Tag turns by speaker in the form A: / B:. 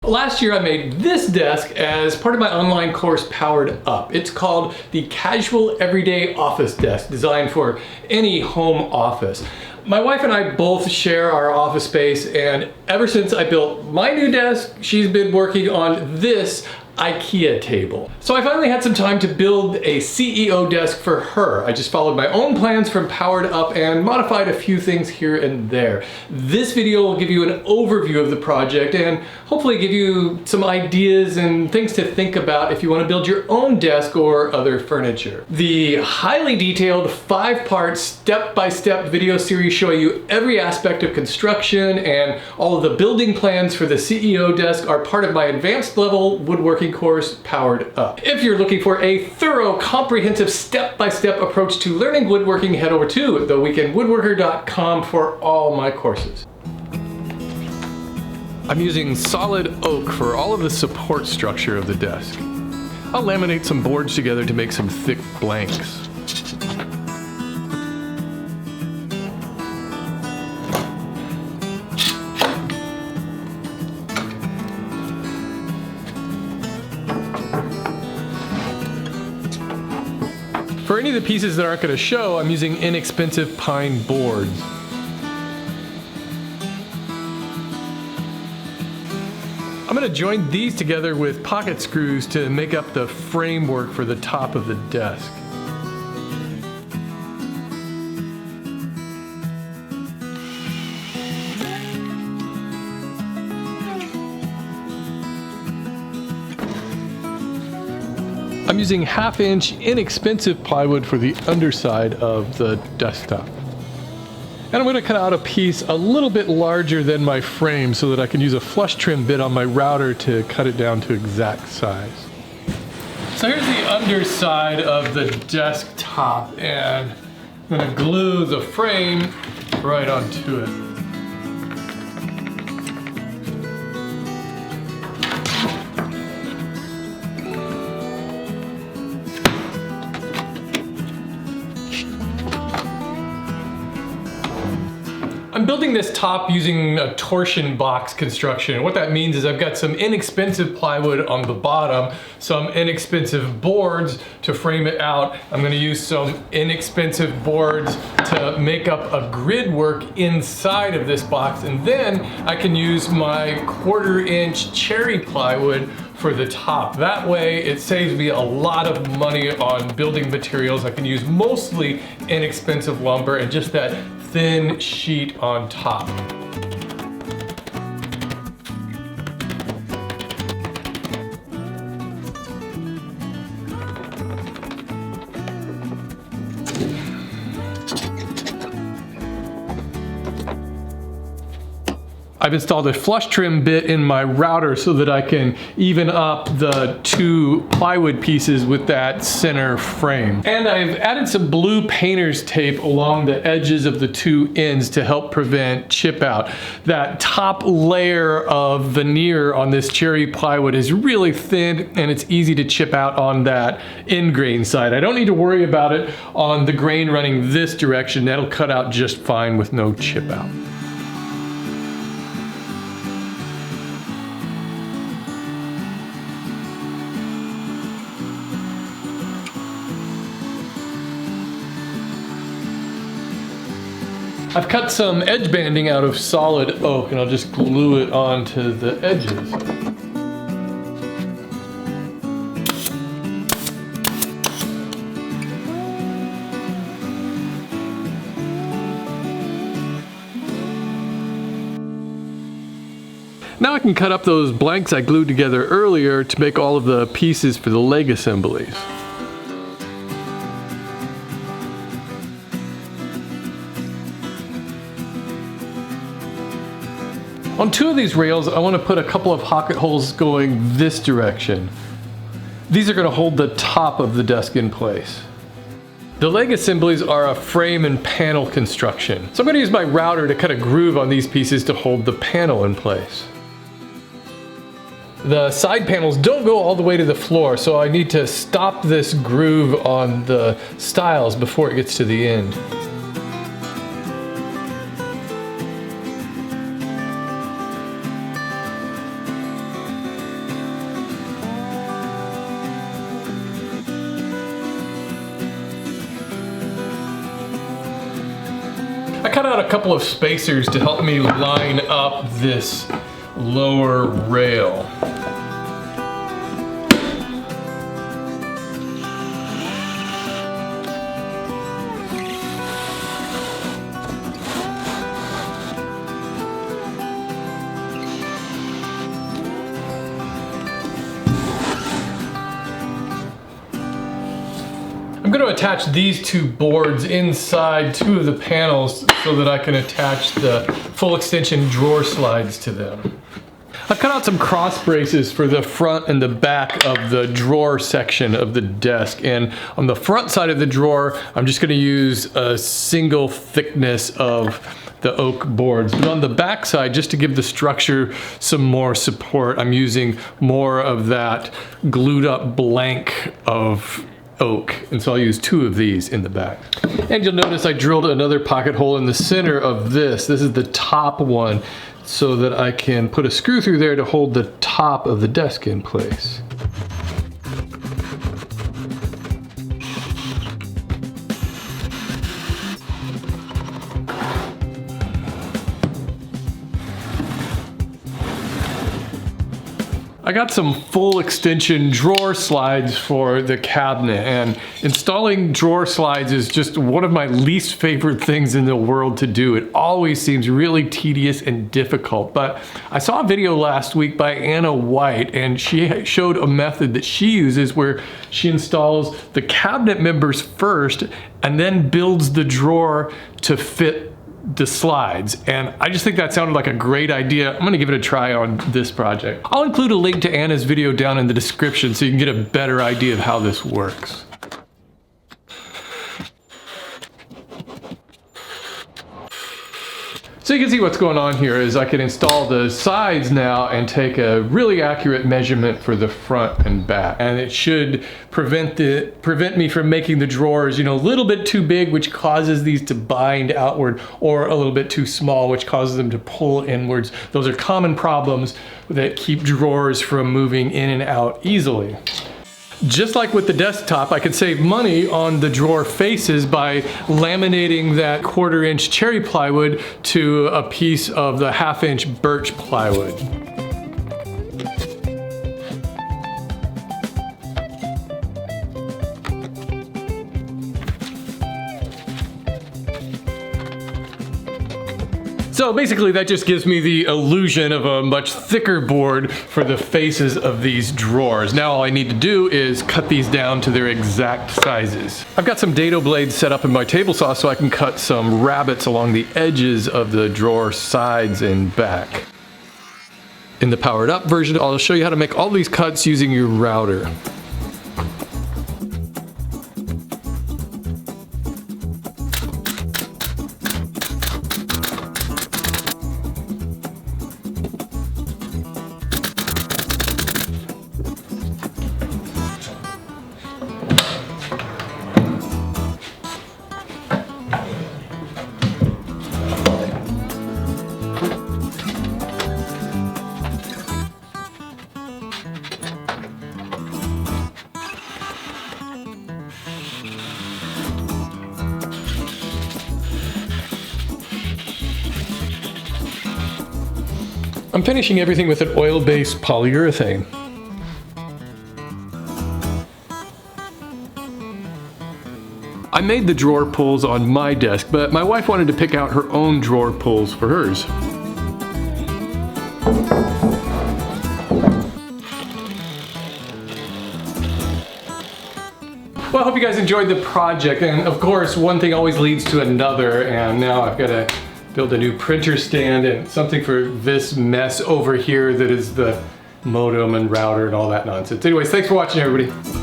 A: Last year I made this desk as part of my online course Powered Up. It's called the Casual Everyday Office Desk, designed for any home office. My wife and I both share our office space, and ever since I built my new desk, she's been working on this IKEA table. So I finally had some time to build a CEO desk for her. I just followed my own plans from Powered Up and modified a few things here and there. This video will give you an overview of the project and hopefully give you some ideas and things to think about if you want to build your own desk or other furniture. The highly detailed 5-part step-by-step video series showing you every aspect of construction and all of the building plans for the CEO desk are part of my advanced level woodworking course Powered Up. If you're looking for a thorough, comprehensive step-by-step approach to learning woodworking, head over to theweekendwoodworker.com for all my courses. I'm using solid oak for all of the support structure of the desk. I'll laminate some boards together to make some thick blanks. For any of the pieces that aren't going to show, I'm using inexpensive pine boards. I'm going to join these together with pocket screws to make up the framework for the top of the desk. I'm using 1/2-inch inexpensive plywood for the underside of the desktop. And I'm going to cut out a piece a little bit larger than my frame so that I can use a flush trim bit on my router to cut it down to exact size. So here's the underside of the desktop, and I'm going to glue the frame right onto it. I'm building this top using a torsion box construction. What that means is I've got some inexpensive plywood on the bottom, some inexpensive boards to frame it out. I'm going to use some inexpensive boards to make up a grid work inside of this box, and then I can use my 1/4-inch cherry plywood for the top. That way it saves me a lot of money on building materials. I can use mostly inexpensive lumber and just that thin sheet on top. I've installed a flush trim bit in my router so that I can even up the 2 plywood pieces with that center frame. And I've added some blue painter's tape along the edges of the 2 ends to help prevent chip out. That top layer of veneer on this cherry plywood is really thin and it's easy to chip out on that end grain side. I don't need to worry about it on the grain running this direction. That'll cut out just fine with no chip out. I've cut some edge banding out of solid oak and I'll just glue it onto the edges. Now I can cut up those blanks I glued together earlier to make all of the pieces for the leg assemblies. On 2 of these rails, I want to put a couple of pocket holes going this direction. These are going to hold the top of the desk in place. The leg assemblies are a frame and panel construction. So I'm going to use my router to cut a groove on these pieces to hold the panel in place. The side panels don't go all the way to the floor, so I need to stop this groove on the stiles before it gets to the end. I cut out a couple of spacers to help me line up this lower rail. I'm going to attach these two boards inside two of the panels so that I can attach the full extension drawer slides to them. I've cut out some cross braces for the front and the back of the drawer section of the desk, and on the front side of the drawer I'm just going to use a single thickness of the oak boards, but on the back side, just to give the structure some more support, I'm using more of that glued up blank of oak, and so I'll use two of these in the back. And you'll notice I drilled another pocket hole in the center of this. This is the top one, so that I can put a screw through there to hold the top of the desk in place. I got some full extension drawer slides for the cabinet, and installing drawer slides is just one of my least favorite things in the world to do. It always seems really tedious and difficult, but I saw a video last week by Anna White, and she showed a method that she uses where she installs the cabinet members first and then builds the drawer to fit the slides, and I just think that sounded like a great idea. I'm gonna give it a try on this project. I'll include a link to Anna's video down in the description so you can get a better idea of how this works. So you can see what's going on here is I can install the sides now and take a really accurate measurement for the front and back. And it should prevent me from making the drawers, a little bit too big, which causes these to bind outward, or a little bit too small, which causes them to pull inwards. Those are common problems that keep drawers from moving in and out easily. Just like with the desktop, I could save money on the drawer faces by laminating that 1/4 inch cherry plywood to a piece of the 1/2 inch birch plywood. So basically that just gives me the illusion of a much thicker board for the faces of these drawers. Now all I need to do is cut these down to their exact sizes. I've got some dado blades set up in my table saw so I can cut some rabbets along the edges of the drawer sides and back. In the powered up version, I'll show you how to make all these cuts using your router. I'm finishing everything with an oil-based polyurethane. I made the drawer pulls on my desk, but my wife wanted to pick out her own drawer pulls for hers. Well, I hope you guys enjoyed the project, and of course one thing always leads to another, and now I've got to build a new printer stand and something for this mess over here that is the modem and router and all that nonsense. Anyways, thanks for watching, everybody.